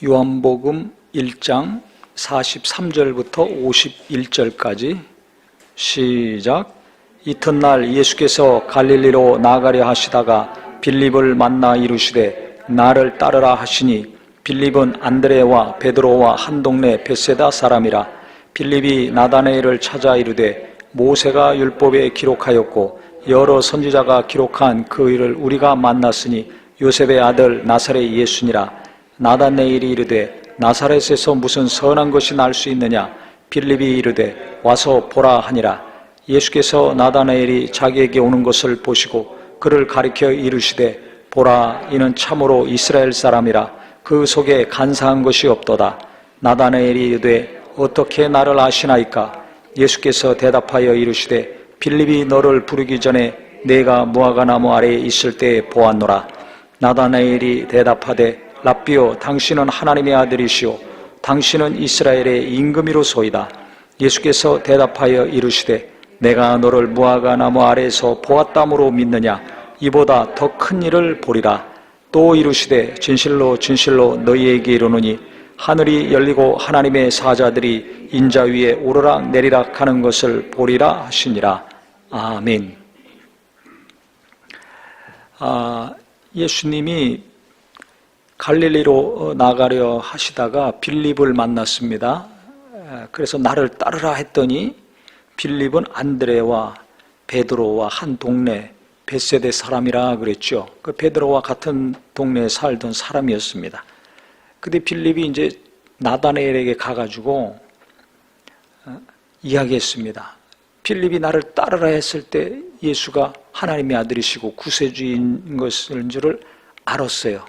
요한복음 1장 43절부터 51절까지 시작. 이튿날 예수께서 갈릴리로 나가려 하시다가 빌립을 만나 이르시되 나를 따르라 하시니 빌립은 안드레와 베드로와 한 동네 벳세다 사람이라. 빌립이 나다나엘을 찾아 이르되 모세가 율법에 기록하였고 여러 선지자가 기록한 그 일을 우리가 만났으니 요셉의 아들 나사렛 예수니라. 나다나엘이 이르되 나사렛에서 무슨 선한 것이 날 수 있느냐? 빌립이 이르되 와서 보라 하니라. 예수께서 나다나엘이 자기에게 오는 것을 보시고 그를 가리켜 이르시되 보라, 이는 참으로 이스라엘 사람이라. 그 속에 간사한 것이 없도다. 나다나엘이 이르되 어떻게 나를 아시나이까? 예수께서 대답하여 이르시되 빌립이 너를 부르기 전에 내가 무화과나무 아래에 있을 때에 보았노라. 나다나엘이 대답하되 랍비요, 당신은 하나님의 아들이시오 당신은 이스라엘의 임금이로소이다. 예수께서 대답하여 이르시되 내가 너를 무화과나무 아래에서 보았다므로 믿느냐? 이보다 더 큰 일을 보리라. 또 이르시되 진실로 진실로 너희에게 이르노니 하늘이 열리고 하나님의 사자들이 인자 위에 오르락 내리락 하는 것을 보리라 하시니라. 아멘. 예수님이 갈릴리로 나가려 하시다가 빌립을 만났습니다. 그래서 나를 따르라 했더니 빌립은 안드레와 베드로와 한 동네 벳세대 사람이라 그랬죠. 그 베드로와 같은 동네에 살던 사람이었습니다. 근데 빌립이 이제 나다나엘에게 가가지고 이야기했습니다. 빌립이 나를 따르라 했을 때 예수가 하나님의 아들이시고 구세주인 것인 줄을 알았어요.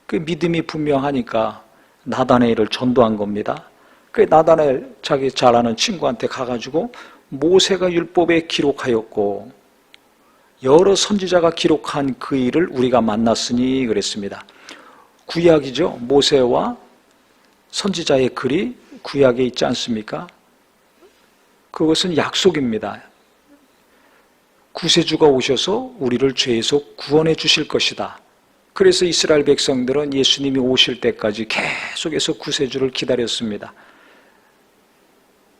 그 믿음이 분명하니까 나다나엘을 전도한 겁니다. 그 나다나엘 자기 잘 아는 친구한테 가가지고 모세가 율법에 기록하였고 여러 선지자가 기록한 그 일을 우리가 만났으니 그랬습니다. 구약이죠. 모세와 선지자의 글이 구약에 있지 않습니까? 그것은 약속입니다. 구세주가 오셔서 우리를 죄에서 구원해 주실 것이다. 그래서 이스라엘 백성들은 예수님이 오실 때까지 계속해서 구세주를 기다렸습니다.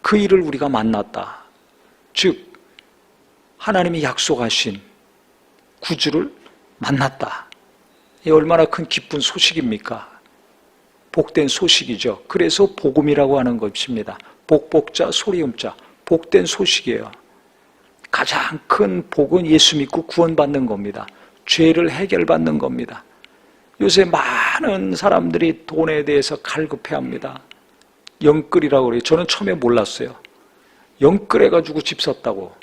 그 일을 우리가 만났다. 즉 하나님이 약속하신 구주를 만났다. 이 얼마나 큰 기쁜 소식입니까? 복된 소식이죠. 그래서 복음이라고 하는 것입니다. 복복자 소리음자, 복된 소식이에요. 가장 큰 복은 예수 믿고 구원받는 겁니다. 죄를 해결받는 겁니다. 요새 많은 사람들이 돈에 대해서 갈급해합니다. 영끌이라고 그래요. 저는 처음에 몰랐어요. 영끌해가지고 집 샀다고.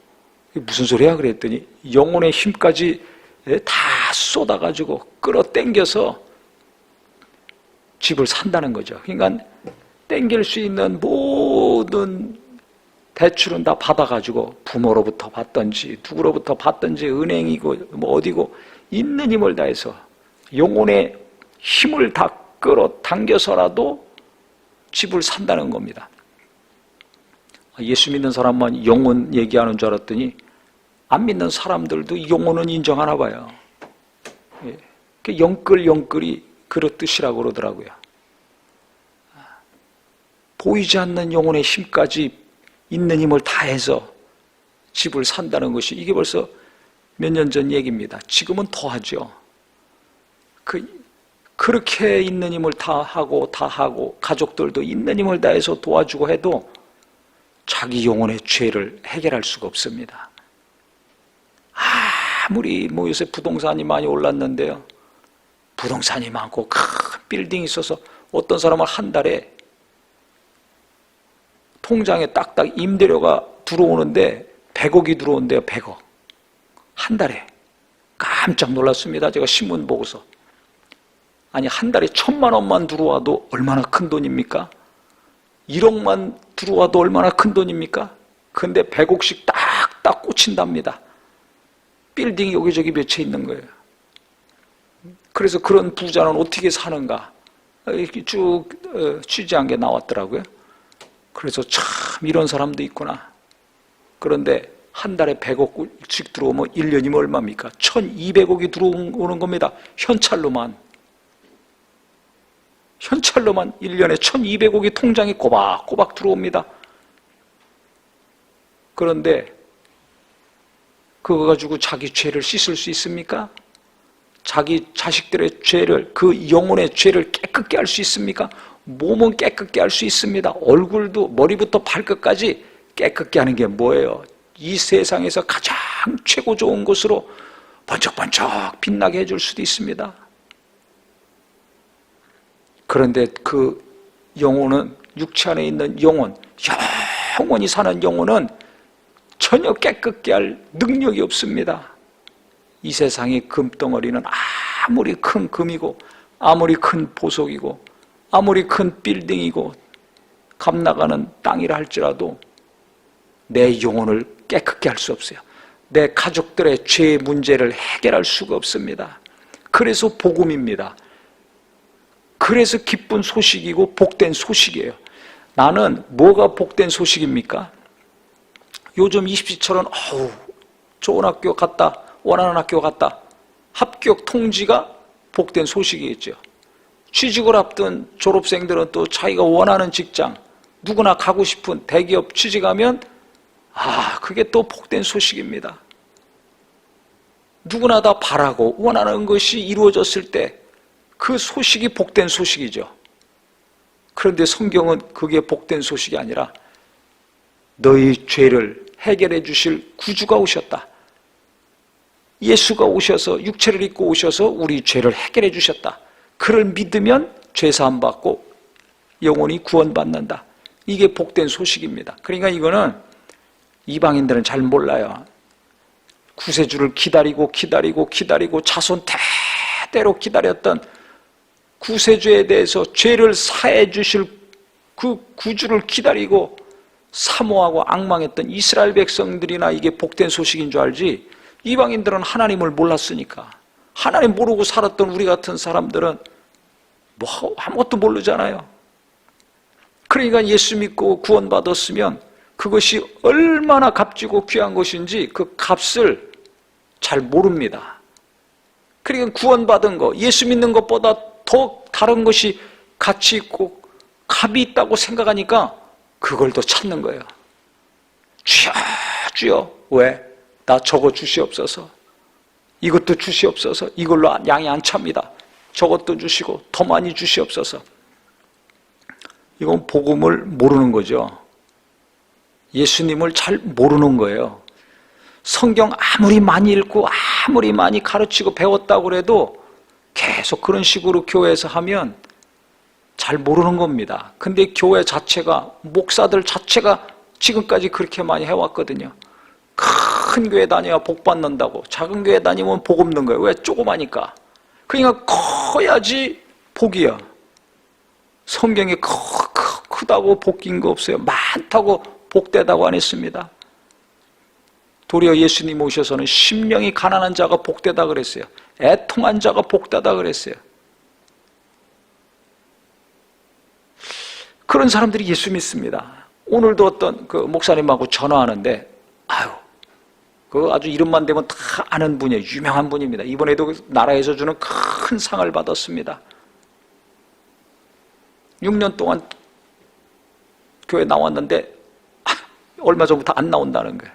이게 무슨 소리야? 그랬더니 영혼의 힘까지 다 쏟아가지고 끌어당겨서 집을 산다는 거죠. 그러니까 땡길 수 있는 모든 대출은 다 받아가지고 부모로부터 받든지 누구로부터 받든지 은행이고 뭐 어디고 있는 힘을 다해서 영혼의 힘을 다 끌어당겨서라도 집을 산다는 겁니다. 예수 믿는 사람만 영혼 얘기하는 줄 알았더니 안 믿는 사람들도 영혼은 인정하나 봐요. 영끌이 그렇듯이라고 그러더라고요. 보이지 않는 영혼의 힘까지 있는 힘을 다해서 집을 산다는 것이 이게 벌써 몇 년 전 얘기입니다. 지금은 더하죠. 그렇게 있는 힘을 다 하고 가족들도 있는 힘을 다해서 도와주고 해도 자기 영혼의 죄를 해결할 수가 없습니다. 아무리 요새 부동산이 많이 올랐는데요. 부동산이 많고 큰 빌딩이 있어서 어떤 사람은 한 달에 통장에 딱딱 임대료가 들어오는데 100억이 들어온대요. 100억. 한 달에. 깜짝 놀랐습니다. 제가 신문 보고서. 아니 한 달에 1000만 원만 들어와도 얼마나 큰 돈입니까? 1억만 들어와도 얼마나 큰 돈입니까? 근데 100억씩 딱딱 꽂힌답니다. 빌딩이 여기저기 몇 채 있는 거예요. 그래서 그런 부자는 어떻게 사는가 이렇게 쭉 취재한 게 나왔더라고요. 그래서 참 이런 사람도 있구나. 그런데 한 달에 100억씩 들어오면 1년이면 얼마입니까? 1200억이 들어오는 겁니다. 현찰로만. 현찰로만 1년에 1200억이 통장에 꼬박꼬박 들어옵니다. 그런데 그거 가지고 자기 죄를 씻을 수 있습니까? 자기 자식들의 죄를, 그 영혼의 죄를 깨끗게 할 수 있습니까? 몸은 깨끗게 할 수 있습니다. 얼굴도 머리부터 발끝까지 깨끗게 하는 게 뭐예요? 이 세상에서 가장 최고 좋은 것으로 번쩍번쩍 빛나게 해줄 수도 있습니다. 그런데 그 영혼은, 육체 안에 있는 영혼, 영원히 사는 영혼은 전혀 깨끗게 할 능력이 없습니다. 이 세상의 금덩어리는 아무리 큰 금이고 아무리 큰 보석이고 아무리 큰 빌딩이고 값나가는 땅이라 할지라도 내 영혼을 깨끗게 할 수 없어요. 내 가족들의 죄 문제를 해결할 수가 없습니다. 그래서 복음입니다. 그래서 기쁜 소식이고 복된 소식이에요. 나는 뭐가 복된 소식입니까? 요즘 이십시처럼 좋은 학교 갔다, 원하는 학교 갔다, 합격 통지가 복된 소식이겠죠. 취직을 앞둔 졸업생들은 또 자기가 원하는 직장, 누구나 가고 싶은 대기업 취직하면 그게 또 복된 소식입니다. 누구나 다 바라고 원하는 것이 이루어졌을 때 그 소식이 복된 소식이죠. 그런데 성경은 그게 복된 소식이 아니라 너희 죄를 해결해 주실 구주가 오셨다. 예수가 오셔서 육체를 입고 오셔서 우리 죄를 해결해 주셨다. 그를 믿으면 죄 사함 받고 영혼이 구원받는다. 이게 복된 소식입니다. 그러니까 이거는 이방인들은 잘 몰라요. 구세주를 기다리고 자손 대대로 기다렸던 구세주에 대해서 죄를 사해 주실 그 구주를 기다리고 사모하고 악망했던 이스라엘 백성들이나 이게 복된 소식인 줄 알지, 이방인들은 하나님을 몰랐으니까, 하나님 모르고 살았던 우리 같은 사람들은 뭐 아무것도 모르잖아요. 그러니까 예수 믿고 구원받았으면 그것이 얼마나 값지고 귀한 것인지 그 값을 잘 모릅니다. 그러니까 구원받은 거, 예수 믿는 것보다 더 다른 것이 가치 있고 값이 있다고 생각하니까 그걸 더 찾는 거예요. 주여, 주여. 왜? 나 저거 주시옵소서. 이것도 주시옵소서. 이걸로 양이 안 찹니다. 저것도 주시고 더 많이 주시옵소서. 이건 복음을 모르는 거죠. 예수님을 잘 모르는 거예요. 성경 아무리 많이 읽고 아무리 많이 가르치고 배웠다고 해도 계속 그런 식으로 교회에서 하면 잘 모르는 겁니다. 근데 교회 자체가, 목사들 자체가 지금까지 그렇게 많이 해왔거든요. 큰 교회 다녀야 복 받는다고, 작은 교회 다니면 복 없는 거예요. 왜? 조그마니까. 그러니까 커야지 복이야. 성경에 크다고 복인 거 없어요. 많다고 복되다고 안 했습니다. 도리어 예수님 오셔서는 심령이 가난한 자가 복되다 그랬어요. 애통한 자가 복되다 그랬어요. 그런 사람들이 예수 믿습니다. 오늘도 어떤 그 목사님하고 전화하는데, 그 아주 이름만 대면 다 아는 분이에요. 유명한 분입니다. 이번에도 나라에서 주는 큰 상을 받았습니다. 6년 동안 교회 나왔는데 얼마 전부터 안 나온다는 거예요.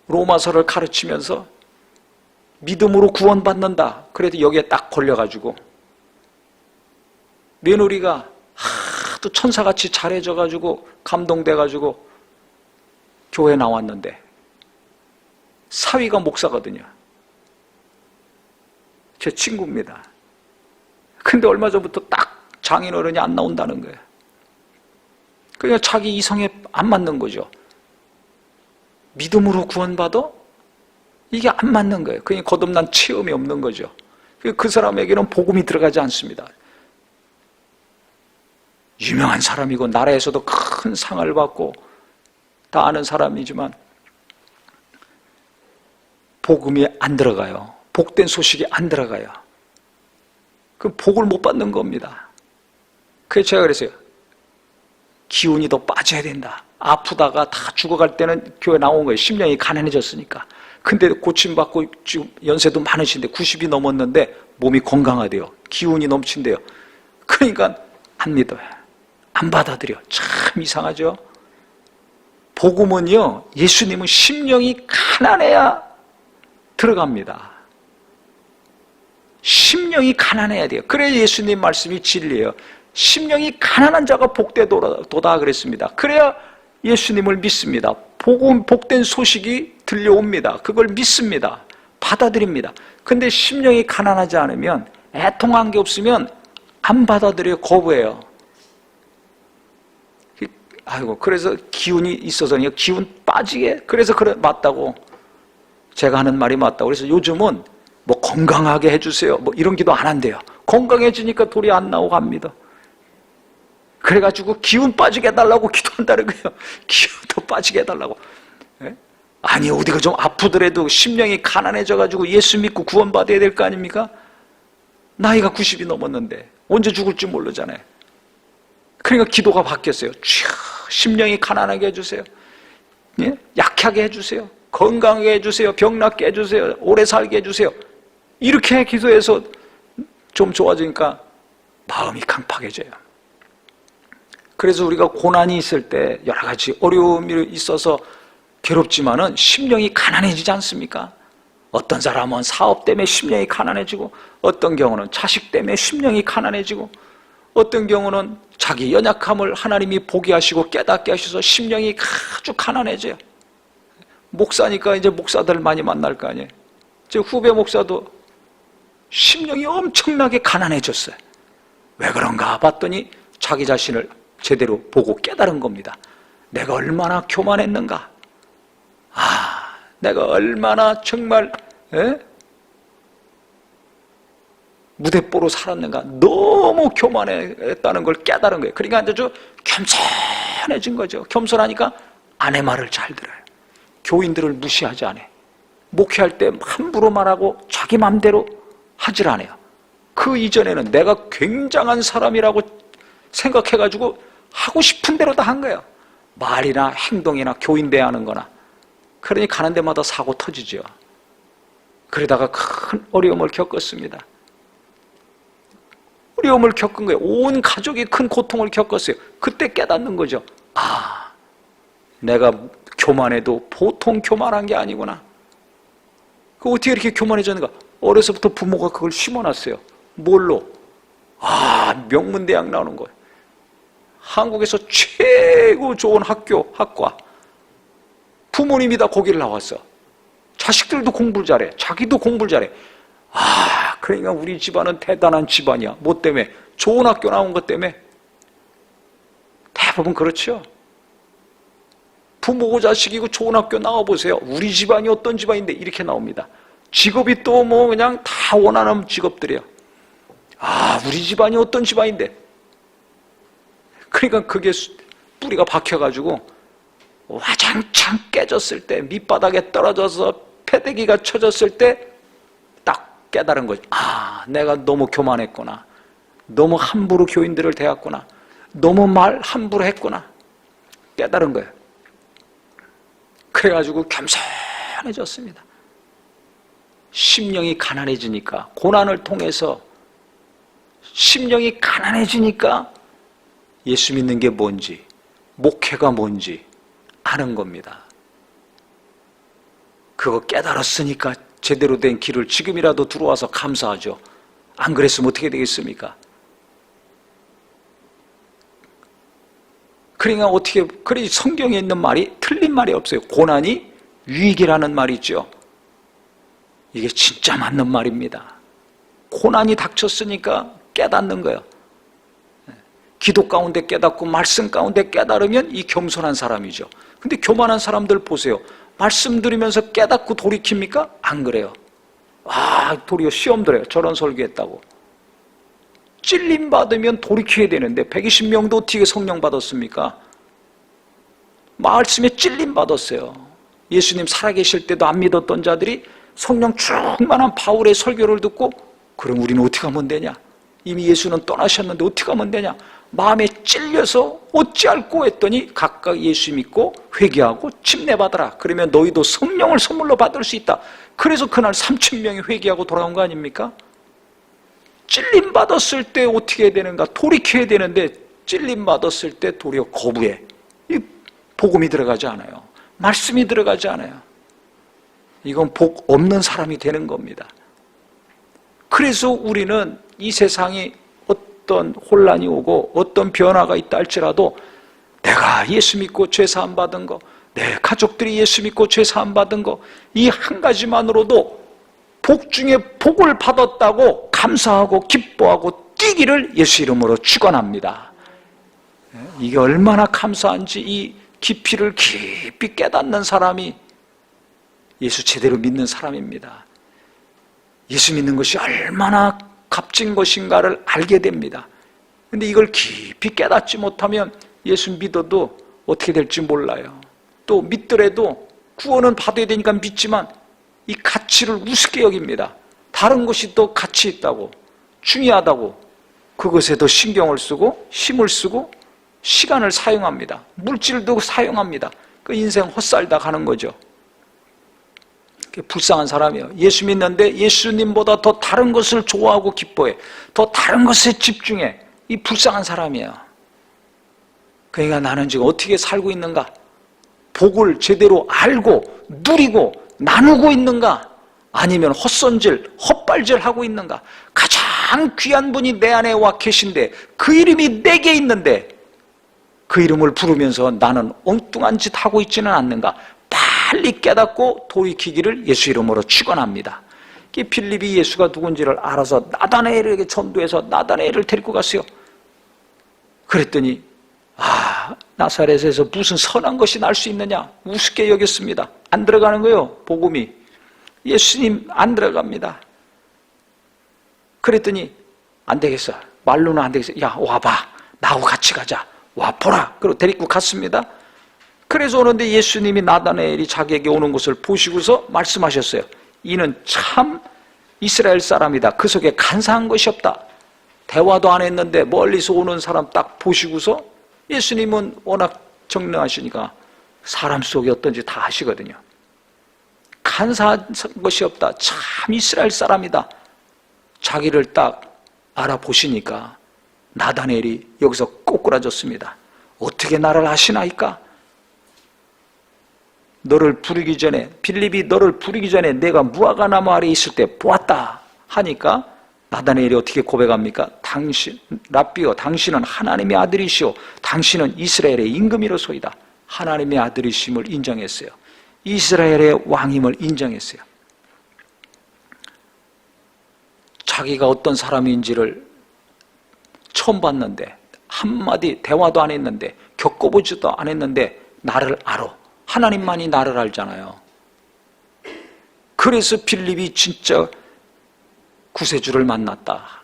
로마서를 가르치면서 믿음으로 구원받는다. 그래도 여기에 딱 걸려가지고 며느리가 하도 천사같이 잘해져가지고 감동돼가지고 교회 나왔는데 사위가 목사거든요. 제 친구입니다. 근데 얼마 전부터 딱 장인어른이 안 나온다는 거예요. 그러니까 자기 이성에 안 맞는 거죠. 믿음으로 구원받아? 이게 안 맞는 거예요. 그러니까 거듭난 체험이 없는 거죠. 그 사람에게는 복음이 들어가지 않습니다. 유명한 사람이고 나라에서도 큰 상을 받고 다 아는 사람이지만 복음이 안 들어가요. 복된 소식이 안 들어가요. 그 복을 못 받는 겁니다. 그래서 제가 그랬어요. 기운이 더 빠져야 된다. 아프다가 다 죽어갈 때는 교회 나온 거예요. 심령이 가난해졌으니까. 근데 고침받고 지금 연세도 많으신데 90이 넘었는데 몸이 건강하대요. 기운이 넘친대요. 그러니까 안 믿어요. 안 받아들여. 참 이상하죠. 복음은요, 예수님은 심령이 가난해야 들어갑니다. 심령이 가난해야 돼요. 그래야 예수님 말씀이 진리예요. 심령이 가난한 자가 복되도다 그랬습니다. 그래야 예수님을 믿습니다. 복음, 복된 소식이 들려옵니다. 그걸 믿습니다. 받아들입니다. 근데 심령이 가난하지 않으면, 애통한 게 없으면 안 받아들여요. 거부해요. 아이고, 그래서 기운이 있어서요. 기운 빠지게. 그래서 그래, 맞다고. 제가 하는 말이 맞다고. 그래서 요즘은 뭐 건강하게 해주세요. 뭐 이런 기도 안 한대요. 건강해지니까 돌이 안 나오고 합니다. 그래가지고 기운 빠지게 해달라고 기도한다는 거예요. 기운 더 빠지게 해달라고. 예? 아니, 어디가 좀 아프더라도 심령이 가난해져가지고 예수 믿고 구원받아야 될 거 아닙니까? 나이가 90이 넘었는데 언제 죽을지 모르잖아요. 그러니까 기도가 바뀌었어요. 주여, 심령이 가난하게 해주세요. 예? 약하게 해주세요. 건강하게 해주세요. 병 낫게 해주세요. 오래 살게 해주세요. 이렇게 기도해서 좀 좋아지니까 마음이 강팍해져요. 그래서 우리가 고난이 있을 때 여러 가지 어려움이 있어서 괴롭지만은 심령이 가난해지지 않습니까? 어떤 사람은 사업 때문에 심령이 가난해지고, 어떤 경우는 자식 때문에 심령이 가난해지고, 어떤 경우는 자기 연약함을 하나님이 보게 하시고 깨닫게 하셔서 심령이 아주 가난해져요. 목사니까 이제 목사들 많이 만날 거 아니에요. 제 후배 목사도 심령이 엄청나게 가난해졌어요. 왜 그런가 봤더니 자기 자신을 제대로 보고 깨달은 겁니다. 내가 얼마나 교만했는가. 내가 얼마나 정말 무대뽀로 살았는가. 너무 교만했다는 걸 깨달은 거예요. 그러니까 아주 겸손해진 거죠. 겸손하니까 아내 말을 잘 들어요. 교인들을 무시하지 않아요. 목회할 때 함부로 말하고 자기 맘대로 하질 않아요. 그 이전에는 내가 굉장한 사람이라고 생각해가지고 하고 싶은 대로 다 한 거예요. 말이나 행동이나 교인 대하는 거나. 그러니 가는 데마다 사고 터지죠. 그러다가 큰 어려움을 겪었습니다. 어려움을 겪은 거예요. 온 가족이 큰 고통을 겪었어요. 그때 깨닫는 거죠. 내가 교만해도 보통 교만한 게 아니구나. 그 어떻게 이렇게 교만해졌는가? 어려서부터 부모가 그걸 심어놨어요. 뭘로? 명문대학 나오는 거예요. 한국에서 최고 좋은 학과. 부모님이 다 거기를 나왔어. 자식들도 공부를 잘해. 자기도 공부를 잘해. 그러니까 우리 집안은 대단한 집안이야. 뭐 때문에? 좋은 학교 나온 것 때문에? 대부분 그렇죠. 부모고 자식이고 좋은 학교 나와보세요. 우리 집안이 어떤 집안인데 이렇게 나옵니다. 직업이 또 뭐 그냥 다 원하는 직업들이에요. 우리 집안이 어떤 집안인데. 그러니까 그게 뿌리가 박혀가지고 와장창 깨졌을 때, 밑바닥에 떨어져서 패대기가 쳐졌을 때 딱 깨달은 거죠. 내가 너무 교만했구나. 너무 함부로 교인들을 대했구나. 너무 말 함부로 했구나. 깨달은 거예요. 그래가지고 겸손해졌습니다. 심령이 가난해지니까, 고난을 통해서 심령이 가난해지니까 예수 믿는 게 뭔지, 목회가 뭔지 아는 겁니다. 그거 깨달았으니까 제대로 된 길을 지금이라도 들어와서 감사하죠. 안 그랬으면 어떻게 되겠습니까? 그러니까 그래 성경에 있는 말이 틀린 말이 없어요. 고난이 유익이라는 말이 있죠. 이게 진짜 맞는 말입니다. 고난이 닥쳤으니까 깨닫는 거예요. 기도 가운데 깨닫고 말씀 가운데 깨달으면 이 겸손한 사람이죠. 근데 교만한 사람들 보세요. 말씀 들으면서 깨닫고 돌이킵니까? 안 그래요. 도리어 시험 들어요. 저런 설교했다고. 찔림 받으면 돌이켜야 되는데 120명도 어떻게 성령 받았습니까? 말씀에 찔림 받았어요. 예수님 살아계실 때도 안 믿었던 자들이 성령 충만한 바울의 설교를 듣고, 그럼 우리는 어떻게 하면 되냐? 이미 예수는 떠나셨는데 어떻게 하면 되냐? 마음에 찔려서 어찌할꼬 했더니 각각 예수 믿고 회개하고 침례받아라. 그러면 너희도 성령을 선물로 받을 수 있다. 그래서 그날 3,000명이 회개하고 돌아온 거 아닙니까? 찔림받았을 때 어떻게 해야 되는가? 돌이켜야 되는데 찔림받았을 때 도리어 거부해. 이 복음이 들어가지 않아요. 말씀이 들어가지 않아요. 이건 복 없는 사람이 되는 겁니다. 그래서 우리는 이 세상이 어떤 혼란이 오고 어떤 변화가 있다 할지라도 내가 예수 믿고 죄 사함 받은 거, 내 가족들이 예수 믿고 죄 사함 받은 거, 이 한 가지만으로도 복 중에 복을 받았다고 감사하고 기뻐하고 뛰기를 예수 이름으로 축원합니다. 이게 얼마나 감사한지 이 깊이를 깊이 깨닫는 사람이 예수 제대로 믿는 사람입니다. 예수 믿는 것이 얼마나 값진 것인가를 알게 됩니다. 그런데 이걸 깊이 깨닫지 못하면 예수 믿어도 어떻게 될지 몰라요. 또 믿더라도 구원은 받아야 되니까 믿지만 이 가치를 우습게 여깁니다. 다른 것이 더 가치 있다고, 중요하다고 그것에 더 신경을 쓰고 힘을 쓰고 시간을 사용합니다. 물질도 사용합니다. 그 인생 헛살다 가는 거죠. 불쌍한 사람이에요. 예수 믿는데 예수님보다 더 다른 것을 좋아하고 기뻐해. 더 다른 것에 집중해. 이 불쌍한 사람이에요. 그러니까 나는 지금 어떻게 살고 있는가? 복을 제대로 알고 누리고 나누고 있는가? 아니면 헛손질, 헛발질하고 있는가? 가장 귀한 분이 내 안에 와 계신데 그 이름이 내게 있는데 그 이름을 부르면서 나는 엉뚱한 짓 하고 있지는 않는가? 빨리 깨닫고 돌이키기를 예수 이름으로 축원합니다. 빌립이 예수가 누군지를 알아서 나다나엘에게 전도해서 나다나엘을 데리고 갔어요. 그랬더니 나사렛에서 무슨 선한 것이 날 수 있느냐? 우습게 여겼습니다. 안 들어가는 거예요. 복음이. 예수님 안 들어갑니다. 그랬더니 안 되겠어. 말로는 안 되겠어. 야 와봐. 나하고 같이 가자. 와 보라. 그리고 데리고 갔습니다. 그래서 오는데 예수님이 나다나엘이 자기에게 오는 것을 보시고서 말씀하셨어요. 이는 참 이스라엘 사람이다. 그 속에 간사한 것이 없다. 대화도 안 했는데 멀리서 오는 사람 딱 보시고서 예수님은 워낙 정령하시니까 사람 속에 어떤지 다 아시거든요. 간사한 것이 없다. 참 이스라엘 사람이다. 자기를 딱 알아보시니까 나다나엘이 여기서 꼬꾸라졌습니다. 어떻게 나를 아시나이까? 너를 부르기 전에, 빌립이 너를 부르기 전에 내가 무화과나무 아래에 있을 때 보았다 하니까 나다나엘이 어떻게 고백합니까? 랍비여 당신은 하나님의 아들이시오. 당신은 이스라엘의 임금이로소이다. 하나님의 아들이심을 인정했어요. 이스라엘의 왕임을 인정했어요. 자기가 어떤 사람인지를 처음 봤는데 한마디 대화도 안 했는데 겪어보지도 안 했는데 나를 알아. 하나님만이 나를 알잖아요. 그래서 빌립이 진짜 구세주를 만났다.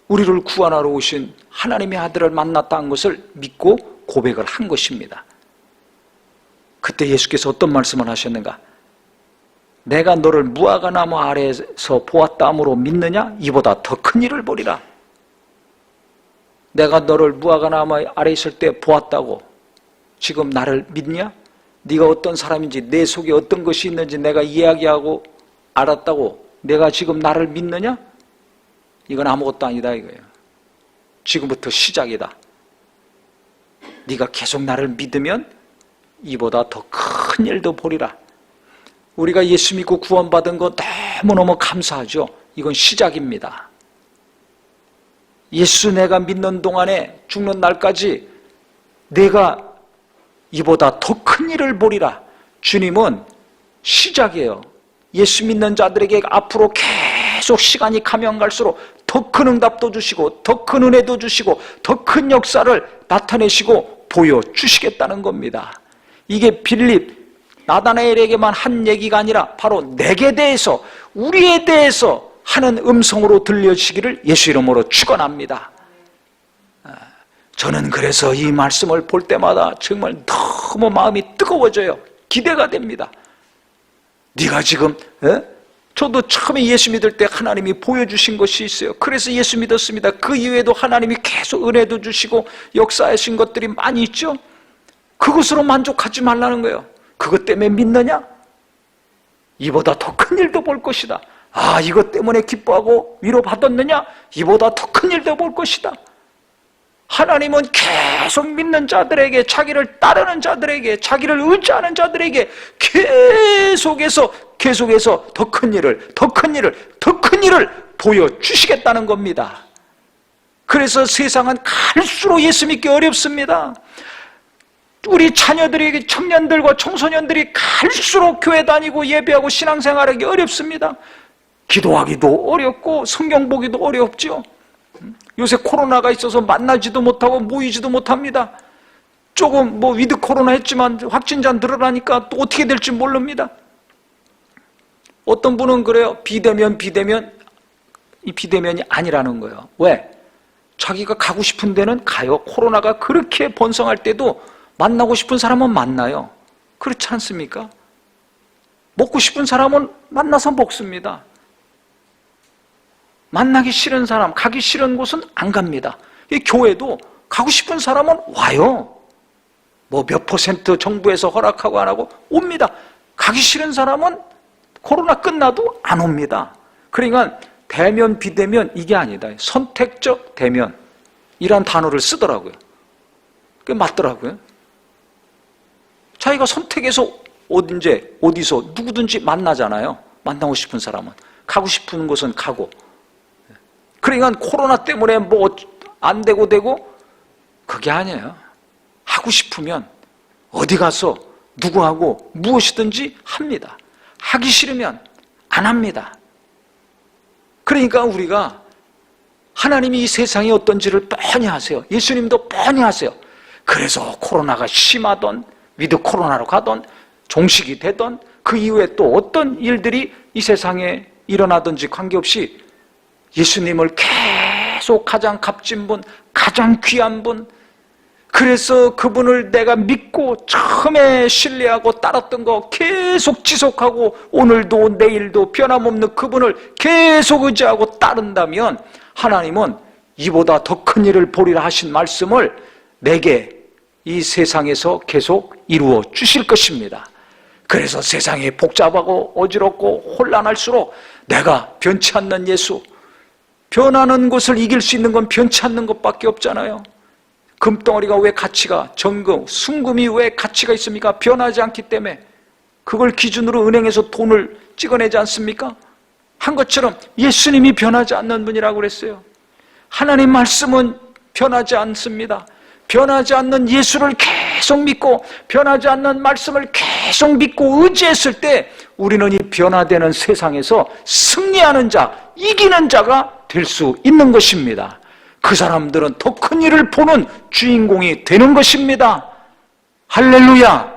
우리를 구원하러 오신 하나님의 아들을 만났다는 것을 믿고 고백을 한 것입니다. 그때 예수께서 어떤 말씀을 하셨는가? 내가 너를 무화과나무 아래에서 보았다 함으로 믿느냐? 이보다 더 큰 일을 보리라. 내가 너를 무화과나무 아래에 있을 때 보았다고 지금 나를 믿냐? 네가 어떤 사람인지 내 속에 어떤 것이 있는지 내가 이야기하고 알았다고 내가 지금 나를 믿느냐? 이건 아무것도 아니다 이거예요. 지금부터 시작이다. 네가 계속 나를 믿으면 이보다 더 큰 일도 보리라. 우리가 예수 믿고 구원받은 거 너무너무 감사하죠. 이건 시작입니다. 예수 내가 믿는 동안에 죽는 날까지 내가 이보다 더 큰 일을 보리라. 주님은 시작이에요. 예수 믿는 자들에게 앞으로 계속 시간이 가면 갈수록 더 큰 응답도 주시고 더 큰 은혜도 주시고 더 큰 역사를 나타내시고 보여주시겠다는 겁니다. 이게 빌립, 나다나엘에게만 한 얘기가 아니라 바로 내게 대해서 우리에 대해서 하는 음성으로 들려지기를 예수 이름으로 축원합니다. 저는 그래서 이 말씀을 볼 때마다 정말 너무 마음이 뜨거워져요. 기대가 됩니다. 네가 지금 저도 처음에 예수 믿을 때 하나님이 보여주신 것이 있어요. 그래서 예수 믿었습니다. 그 이외에도 하나님이 계속 은혜도 주시고 역사하신 것들이 많이 있죠. 그것으로 만족하지 말라는 거예요. 그것 때문에 믿느냐? 이보다 더 큰 일도 볼 것이다. 아, 이것 때문에 기뻐하고 위로받았느냐? 이보다 더 큰 일도 볼 것이다. 하나님은 계속 믿는 자들에게, 자기를 따르는 자들에게, 자기를 의지하는 자들에게 계속해서 더 큰 일을 보여주시겠다는 겁니다. 그래서 세상은 갈수록 예수 믿기 어렵습니다. 우리 자녀들이, 청년들과 청소년들이 갈수록 교회 다니고 예배하고 신앙생활하기 어렵습니다. 기도하기도 어렵고 성경 보기도 어렵죠. 요새 코로나가 있어서 만나지도 못하고 모이지도 못합니다. 조금 위드 코로나 했지만 확진자 늘어나니까 또 어떻게 될지 모릅니다. 어떤 분은 그래요. 이 비대면이 아니라는 거예요. 왜? 자기가 가고 싶은 데는 가요. 코로나가 그렇게 번성할 때도 만나고 싶은 사람은 만나요. 그렇지 않습니까? 먹고 싶은 사람은 만나서 먹습니다. 만나기 싫은 사람, 가기 싫은 곳은 안 갑니다. 이 교회도 가고 싶은 사람은 와요. 몇 퍼센트 정부에서 허락하고 안 하고 옵니다. 가기 싫은 사람은 코로나 끝나도 안 옵니다. 그러니까 대면, 비대면 이게 아니다. 선택적 대면이란 단어를 쓰더라고요. 그게 맞더라고요. 자기가 선택해서 어디서 누구든지 만나잖아요. 만나고 싶은 사람은. 가고 싶은 곳은 가고. 그러니까 코로나 때문에 안 되고 그게 아니에요. 하고 싶으면 어디 가서 누구하고 무엇이든지 합니다. 하기 싫으면 안 합니다. 그러니까 우리가 하나님이 이 세상이 어떤지를 뻔히 아세요. 예수님도 뻔히 아세요. 그래서 코로나가 심하던 위드 코로나로 가던 종식이 되던 그 이후에 또 어떤 일들이 이 세상에 일어나든지 관계없이 예수님을 계속 가장 값진 분, 가장 귀한 분, 그래서 그분을 내가 믿고 처음에 신뢰하고 따랐던 거 계속 지속하고 오늘도 내일도 변함없는 그분을 계속 의지하고 따른다면 하나님은 이보다 더 큰 일을 보리라 하신 말씀을 내게 이 세상에서 계속 이루어 주실 것입니다. 그래서 세상이 복잡하고 어지럽고 혼란할수록 내가 변치 않는 예수, 변하는 것을 이길 수 있는 건 변치 않는 것밖에 없잖아요. 금덩어리가 왜 가치가, 순금이 왜 가치가 있습니까? 변하지 않기 때문에. 그걸 기준으로 은행에서 돈을 찍어내지 않습니까? 한 것처럼 예수님이 변하지 않는 분이라고 그랬어요. 하나님 말씀은 변하지 않습니다. 변하지 않는 예수를 계속 믿고 변하지 않는 말씀을 계속 믿고 의지했을 때 우리는 이 변화되는 세상에서 승리하는 자, 이기는 자가 될 수 있는 것입니다. 그 사람들은 더 큰 일을 보는 주인공이 되는 것입니다. 할렐루야!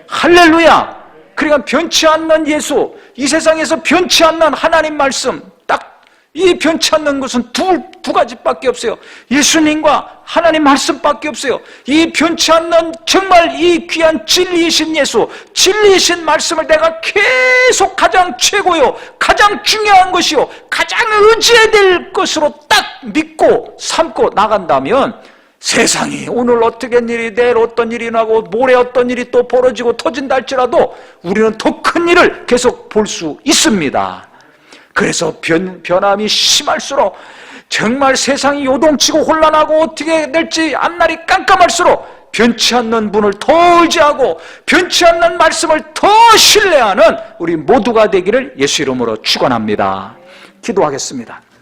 할렐루야! 그러니까 변치 않는 예수, 이 세상에서 변치 않는 하나님 말씀, 딱 이 변치 않는 것은 두 가지밖에 없어요. 예수님과 하나님 말씀밖에 없어요. 이 변치 않는 정말 이 귀한 진리이신 예수, 진리이신 말씀을 내가 계속 가장 최고요, 가장 중요한 것이요, 가장 의지해야 될 것으로 딱 믿고 삼고 나간다면 세상이 오늘 어떻게 일이, 내일 어떤 일이 나고 모레 어떤 일이 또 벌어지고 터진다 할지라도 우리는 더 큰 일을 계속 볼 수 있습니다. 그래서 변함이 심할수록 정말 세상이 요동치고 혼란하고 어떻게 될지 앞날이 깜깜할수록 변치 않는 분을 더 의지하고 변치 않는 말씀을 더 신뢰하는 우리 모두가 되기를 예수 이름으로 축원합니다. 기도하겠습니다.